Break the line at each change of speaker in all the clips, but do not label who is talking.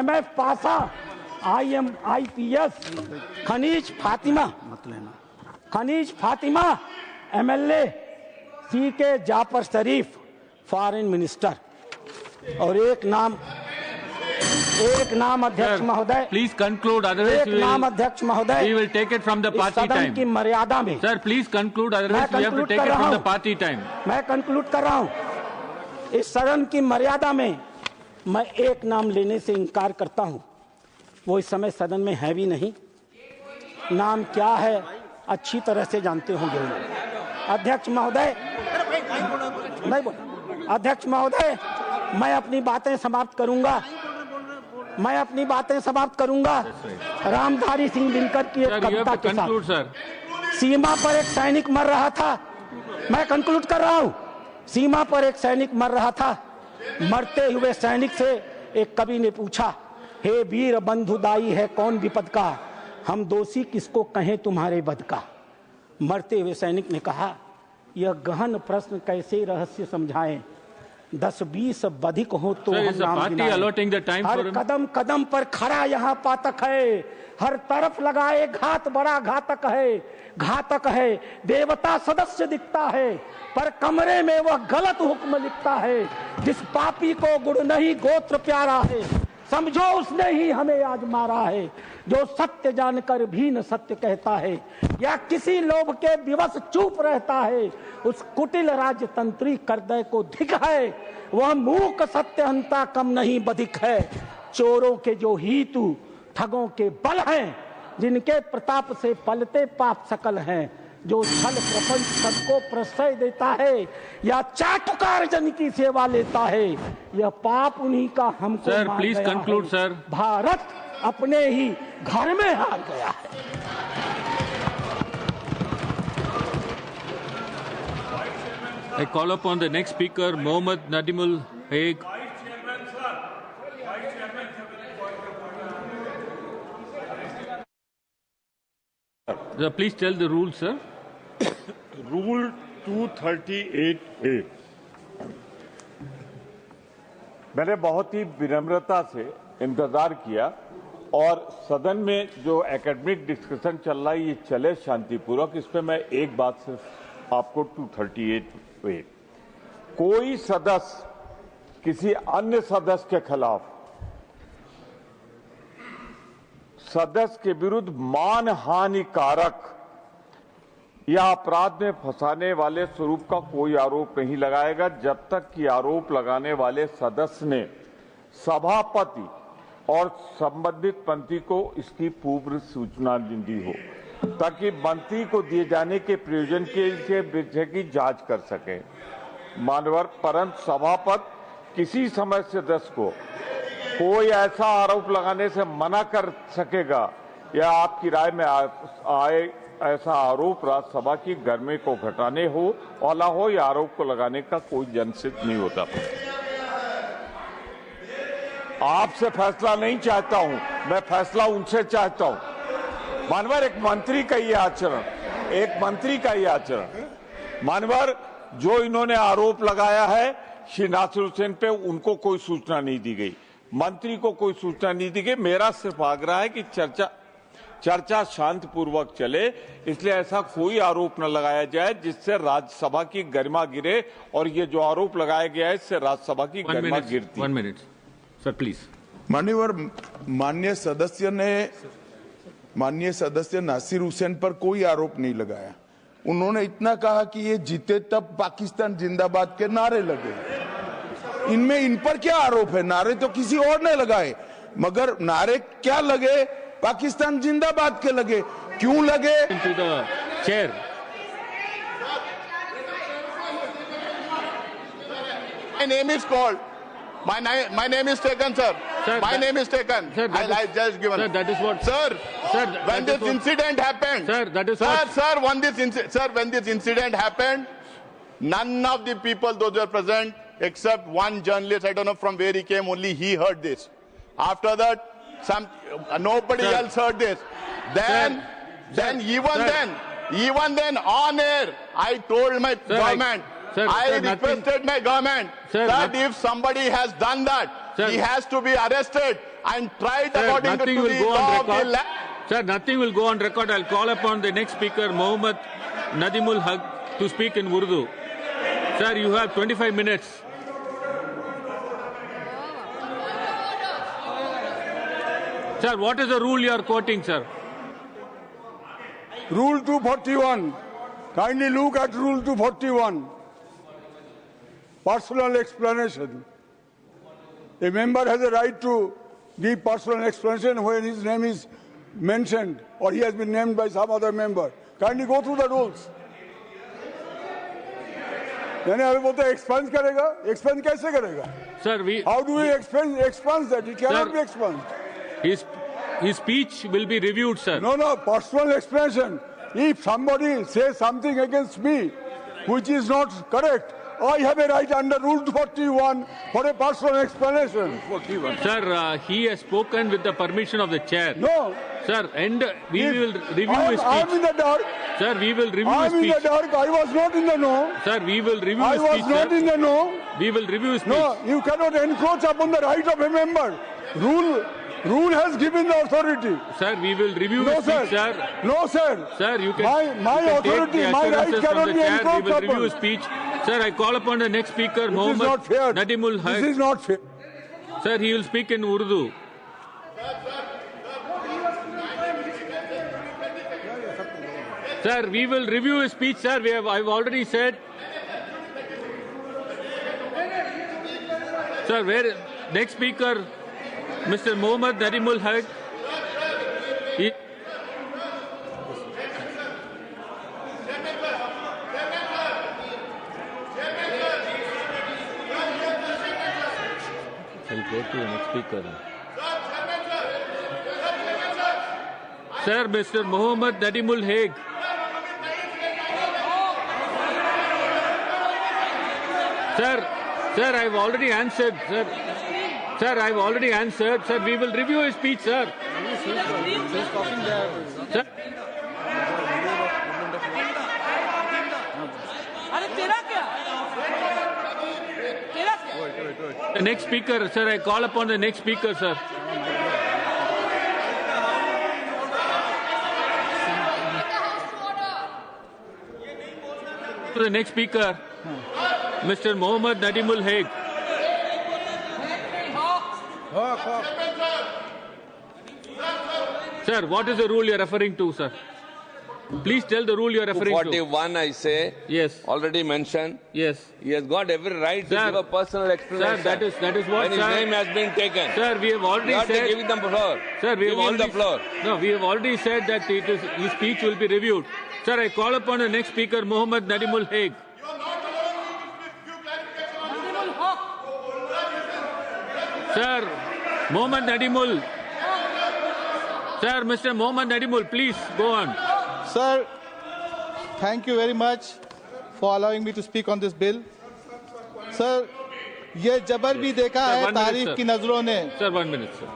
मैं पासा IPS खनीज Fatima MLA CK Jafar Sharif foreign minister और एक नाम अध्यक्ष महोदय
प्लीज कंक्लूड
एक नाम अध्यक्ष महोदय
we will take it from the party
सदन
time
की मर्यादा में
sir please conclude otherwise we have to take it from the party time
मैं कंक्लूड कर रहा हूं। इस सदन की मर्यादा में मैं एक नाम लेने से इनकार करता हूं। वो इस समय सदन में है भी नहीं। नाम क्या है अच्छी तरह से जानते होंगे। अध्यक्ष महोदय नहीं बोल अध्यक्ष महोदय मैं अपनी बातें समाप्त करूंगा रामधारी सिंह दिनकर की एक कविता के साथ। सीमा पर एक सैनिक मर रहा था। मैं कंक्लूड कर रहा हूं। सीमा पर एक सैनिक मर रहा था। मरते हुए सैनिक से एक कवि ने पूछा, हे वीर बंधुदाई है कौन विपद का, हम दोषी किसको कहें तुम्हारे बद का। मरते हुए सैनिक ने कहा, यह गहन प्रश्न कैसे रहस्य समझाएं, 10-20 बधिक हो तो हम नाम गिनाएं। हर कदम कदम पर खड़ा यहाँ पातक है, हर तरफ लगाए घात बड़ा घातक है। देवता सदस्य दिखता है पर कमरे में वह गलत हुक्म लिखता है। जिस पापी को गुण नहीं गोत्र प्यारा है, समझो उसने ही हमें आज मारा है। जो सत्य जानकर भी न सत्य कहता है या किसी लोभ के विवश चुप रहता है, उस कुटिल राजतंत्री करदय को धिक है। वह मूक सत्यहंता कम नहीं बधिक है। चोरों के जो हितु ठगों के बल हैं, जिनके प्रताप से पलते पाप सकल हैं। जो छल प्रपंच सबको प्रश्रय देता है या चाटुकार जन की सेवा लेता है, यह पाप उन्हीं का हमको
sir please conclude sir.
Bharat अपने ही घर में हार गया है।
I call upon the next speaker, Mohammad Nadimul Haque. Sir, please tell the rules, sir.
Rule 238A। मैंने बहुत ही विनम्रता से इंतजार किया और सदन में जो एकेडमिक डिस्कशन चल रहा है ये चले शांतिपूर्वक। इस पे मैं एक बात सिर्फ आपको 238A, कोई सदस्य किसी अन्य सदस्य के खिलाफ सदस्य के विरुद्ध मानहानिकारक या अपराध में फंसाने वाले स्वरूप का कोई आरोप नहीं लगाएगा जब तक कि आरोप लगाने वाले सदस्य ने सभापति और संबंधित मंत्री को इसकी पूर्व सूचना दी हो, ताकि मंत्री को दिए जाने के प्रयोजन के विषय की जांच कर सके। मानवर परंतु सभापति किसी समय सदस्य को कोई ऐसा आरोप लगाने से मना कर सकेगा या आपकी राय में आए ऐसा आरोप राज्यसभा की गर्मी को घटाने हो वाला हो या आरोप को लगाने का कोई जनसिद्ध नहीं होता। आपसे फैसला नहीं चाहता हूं, मैं फैसला उनसे चाहता हूं। मानवर एक मंत्री का ये आचरण, मानवर जो इन्होंने आरोप लगाया है श्री नासिर हुसैन पे, उनको कोई सूचना नहीं दी गई, मंत्री को कोई सूचना नहीं दी गई। मेरा सिर्फ आग्रह है कि चर्चा शांतिपूर्वक चले, इसलिए ऐसा कोई आरोप न लगाया जाए जिससे राज्यसभा की गरिमा गिरे, और ये जो आरोप लगाया गया है इससे राज्यसभा की गरिमा गिरती।
1 मिनट सर प्लीज।
माननीय सदस्य नासिर हुसैन पर कोई आरोप नहीं लगाया। उन्होंने इतना कहा कि ये जीते तब पाकिस्तान जिंदाबाद के नारे लगे। इन पर क्या आरोप है? नारे तो किसी और ने लगाए, मगर नारे क्या लगे? पाकिस्तान जिंदाबाद के लगे। क्यों लगे?
To the chair.
My name is called. My name is taken, sir. My name is taken.
Sir,
I just given.
Sir, that is what.
Sir, when this incident happened.
Sir, that is what.
Sir, when this incident happened, none of the people, those who are present, except one journalist, I don't know from where he came, only he heard this. After that, nobody else heard this. Then even then, on air, I told my government. I requested my government that if somebody has done that, he has to be arrested and tried
Sir,
according to
nothing
the
will go
law
on
of the
record.
land.
Sir, nothing will go on record. I'll call upon the next speaker, Mohammed Nadimul Haq, to speak in Urdu. Sir, you have 25 minutes. Sir, what is the rule you are quoting, sir?
Rule 241. Kindly look at Rule 241. Personal explanation. A member has a right to give personal explanation when his name is mentioned or he has been named by some other member. Kindly go through the rules. यानी अभी बोलते expunge करेगा? Expunge कैसे करेगा?
Sir,
How do we expunge that? It cannot be expunged.
his speech will be reviewed, sir.
No, personal explanation. If somebody says something against me, which is not correct, I have a right under Rule 41 for a personal explanation.
Sir, he has spoken with the permission of the chair.
No.
Sir, and we will review his
I am
speech.
in the dark.
Sir, we will review
I
his
am in
speech.
the dark. I was not in the know.
Sir, we will review
I
his
was
speech,
not
sir.
in the know.
We will review his speech.
No, you cannot encroach upon the right of a member. Rule has given the authority.
Sir, we will review
No,
his
sir.
speech, sir.
No, sir.
Sir, you can,
My
you can
authority,
take the
my right
assurances
cannot
from
be
the chair. We
encroached
will review
upon.
his speech. Sir, I call upon the next speaker,
This is
Mohammed
not fair.
Nadimul Haq.
This is not fair.
Sir, he will speak in Urdu. Sir, we will review his speech, sir. I've already said. Sir, next speaker, Mr. Mohammed Nadimul Haq. I'll go to the next speaker. Sir, Mr. Mohammed Nadimul Haq. Sir, I've already answered, sir. Sir, I've already answered. Sir, we will review his speech, sir. Sir. The next speaker, sir, I call upon the next speaker, sir. To the next speaker, Mr. Mohammed Nadimul Haq. Sir, what is the rule you are referring to, sir? Please tell the rule you are referring to.
41, I say.
Yes.
Already mentioned.
Yes.
He has got every right to
Sir,
give a personal explanation.
Sir, that is what,
when his
sir.
name has been taken.
Sir, we have already
You have
said.
to give him the floor.
Sir, we
give
have
him
already
the floor.
No, we have already said that his speech will be reviewed. Sir, I call upon the next speaker, Mohammed Nadimul Haq. Sir, Mohammed Nadimul. Sir, Mr. Mohammed Nadimul, please go on.
Sir, thank you very much for allowing me to speak on this bill. Sir, ये जबर भी देखा
Sir,
है
1 minute,
तारीफ
sir.
की नजरों ने.
Sir, 1 minute, sir.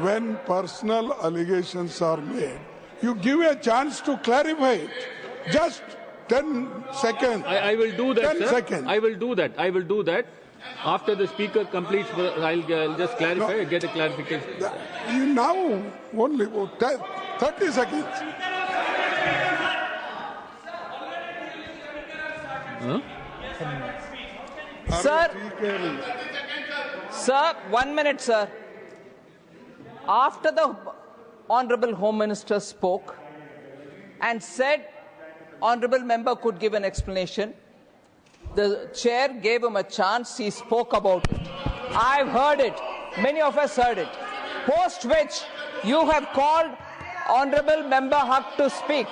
When personal allegations are made, you give a chance to clarify it. Just 10 seconds.
I will do that,
10
sir.
seconds.
I will do that. I will do that. After the speaker completes, I'll just clarify, get a clarification.
You now only 30 seconds.
Sir, 1 minute, sir. After the Honorable Home Minister spoke and said Honorable Member could give an explanation, the chair gave him a chance, he spoke about it. I've heard it. Many of us heard it. Post which you have called Honorable Member Haq to speak.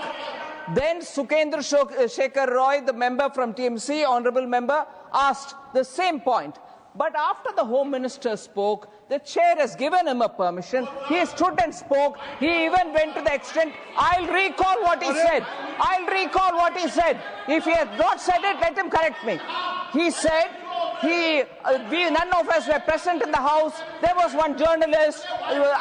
Then Sukendra Shekhar Roy, the member from TMC, Honorable Member, asked the same point. But after the Home Minister spoke, the chair has given him a permission. He stood and spoke. He even went to the extent, I'll recall what he said. I'll recall what he said. If he has not said it, let him correct me. He said, none of us were present in the house. There was one journalist.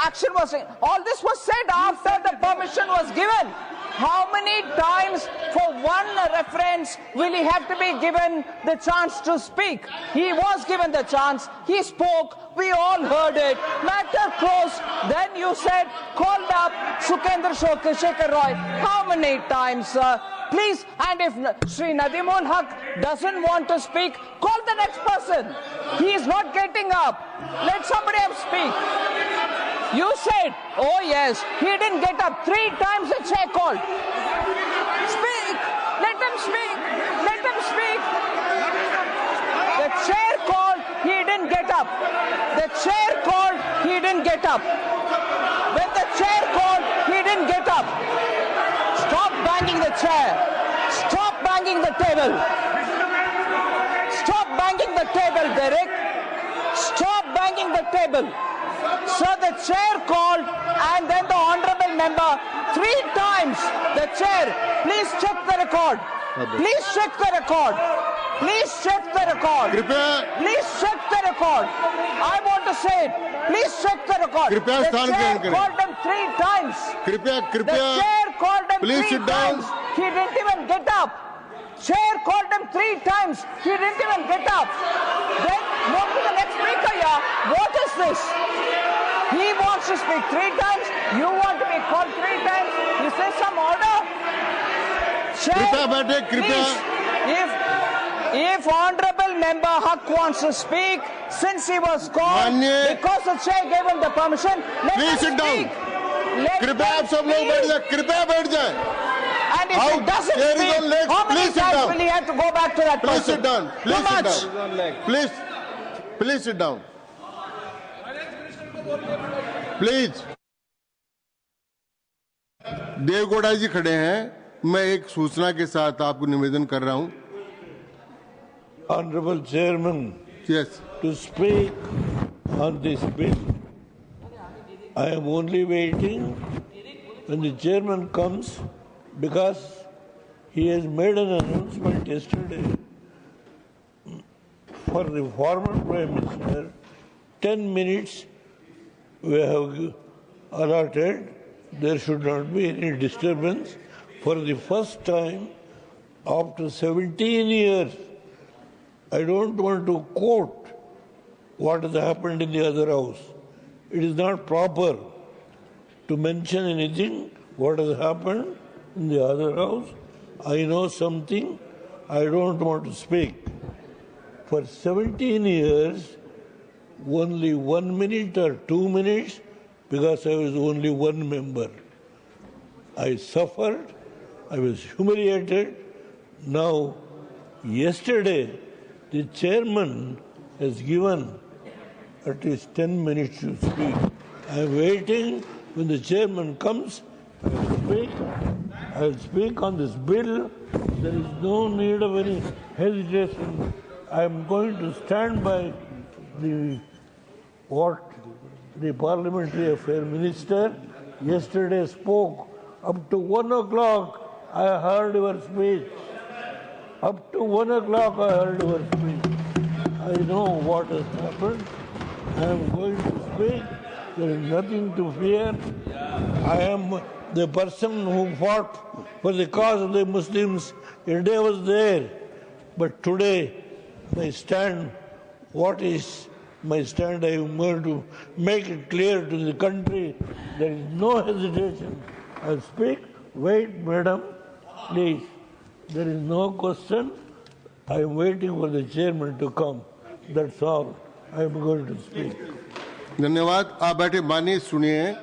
Action was. All this was said after the permission was given. how many times for one reference will he have to be given the chance to speak? He was given the chance. He spoke. We all heard it. Matter closed. Then you said, called up Sukhendra Shekhar Roy. How many times, sir? Please, and if Sri Nadimul Haq doesn't want to speak, call the next person. He is not getting up. Let somebody else speak. You said, oh yes, he didn't get up. 3 times the chair called. Speak. Let him speak. Let him speak. The chair called, he didn't get up. The chair called, he didn't get up. When the chair called, he didn't get up. Stop banging the chair. Stop banging the table. Stop banging the table, Derek. Stop banging the table. So the chair called and then the honorable member 3 times. The chair, please check the record. Please check the record. Please check the record. Please check the record. I want to say it. Please check the record. The chair called him 3 times. The chair called him 3 times. He didn't even get up. Chair called him 3 times. He didn't even get up. Then move to the next speaker, yeah. What is this? He wants to speak 3 times. You want to be called 3 times. Is there some order? Chair, please. If Honorable Member Haq wants to speak, since he was called, because the chair gave him the permission, let him speak.
कृपया आप सब लोग बैठ जाए कृपया बैठ जाए
And if he doesn't speak, how many times will he have to go back to that person?
Please sit down. Please sit down. Please sit down. Please. Deve Gowda जी खड़े हैं. मैं एक सूचना के साथ आपको निवेदन कर रहा हूं.
Honorable Chairman,
yes,
to speak on this bill. I am only waiting when the chairman comes because he has made an announcement yesterday for the former Prime Minister. 10 minutes we have allotted. There should not be any disturbance. For the first time after 17 years, I don't want to quote what has happened in the other house. It is not proper to mention anything what has happened in the other house. I know something. I don't want to speak. For 17 years, only 1 minute or 2 minutes, because I was only one member. I suffered. I was humiliated. Now, yesterday, the chairman has given at least 10 minutes to speak. I am waiting when the chairman comes. I will speak on this bill. There is no need of any hesitation. I am going to stand by what the Parliamentary Affairs Minister yesterday spoke. Up to 1 o'clock, I heard your speech. Up to 1 o'clock, I heard your speech. I know what has happened. I am going to speak. There is nothing to fear. I am the person who fought for the cause of the Muslims. India was there. But today, my stand, what is my stand? I am going to make it clear to the country. There is no hesitation. I'll speak. Wait, madam, please. There is no question. I am waiting for the chairman to come. That's all. I am going to speak.
धन्यवाद. आप बैठे मानिए सुनिए.